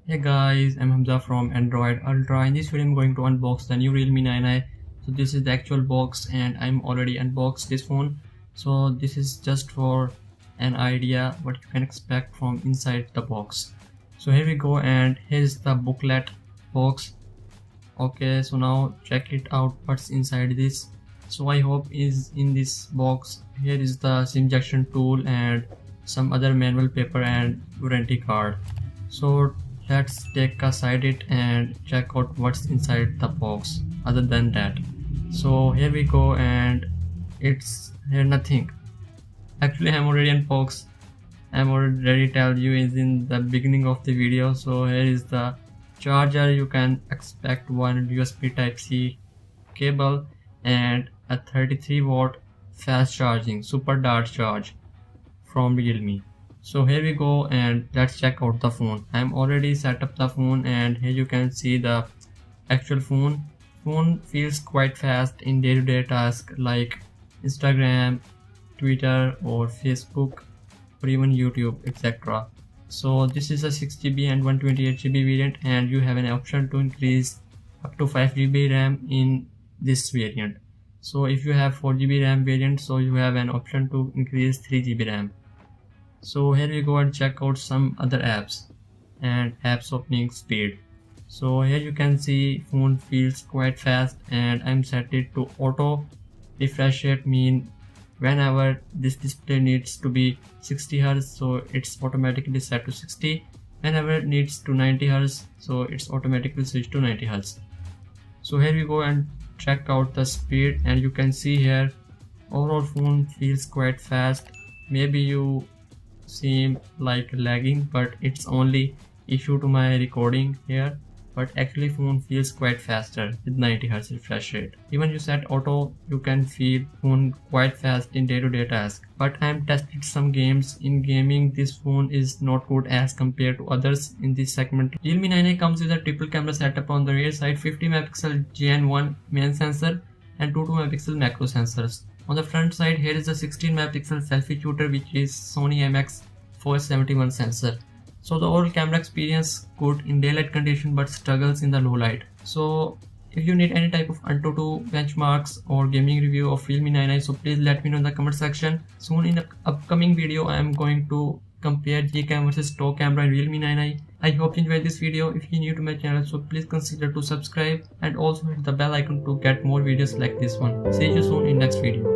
Hey guys, I'm Hamza from Android Ultra. In this video I'm going to unbox the new Realme 9i. So this is the actual box and I'm already unboxed this phone. So this is just for an idea what you can expect from inside the box. So here we go, and here is the booklet box. Okay, so now check it out what's inside this. So I hope is in this box. Here is the SIM injection tool and some other manual paper and warranty card. So let's take aside it and check out what's inside the box other than that. So here we go, and it's here nothing. Actually I'm already unboxed. I'm already tell you is in the beginning of the video. So here is the charger. You can expect one USB Type-C cable and a 33-watt fast charging super dart charge from Realme. So here we go, and let's check out the phone. I'm already set up the phone, and here you can see the actual phone. Phone feels quite fast in day-to-day tasks like Instagram, Twitter or Facebook or even YouTube, etc. So this is a 6GB and 128GB variant, and you have an option to increase up to 5GB RAM in this variant. So if you have 4GB RAM variant, so you have an option to increase 3GB RAM. So here we go and check out some other apps and apps opening speed. So here you can see phone feels quite fast, and I'm set it to auto refresh rate, mean whenever this display needs to be 60Hz, so it's automatically set to 60. Whenever it needs to 90Hz, so it's automatically switched to 90Hz. So here we go and check out the speed, and you can see here overall phone feels quite fast. Maybe you seem like lagging, but it's only issue to my recording here, but actually phone feels quite faster with 90Hz refresh rate. Even you set auto, you can feel phone quite fast in day-to-day tasks. But I'm tested some games. In gaming this phone is not good as compared to others in this segment. Realme 9i comes with a triple camera setup. On the rear side 50 megapixel Gen1 main sensor and 2 megapixel macro sensors. On the front side, here is a 16 megapixel selfie shooter, which is Sony IMX471 sensor. So the overall camera experience good in daylight condition but struggles in the low light. So if you need any type of Antutu benchmarks or gaming review of Realme 9i, so please let me know in the comment section. Soon in the upcoming video I am going to compare Gcam versus stock camera in Realme 9i. I hope you enjoyed this video. If you're new to my channel, so please consider to subscribe and also hit the bell icon to get more videos like this one. See you soon in next video.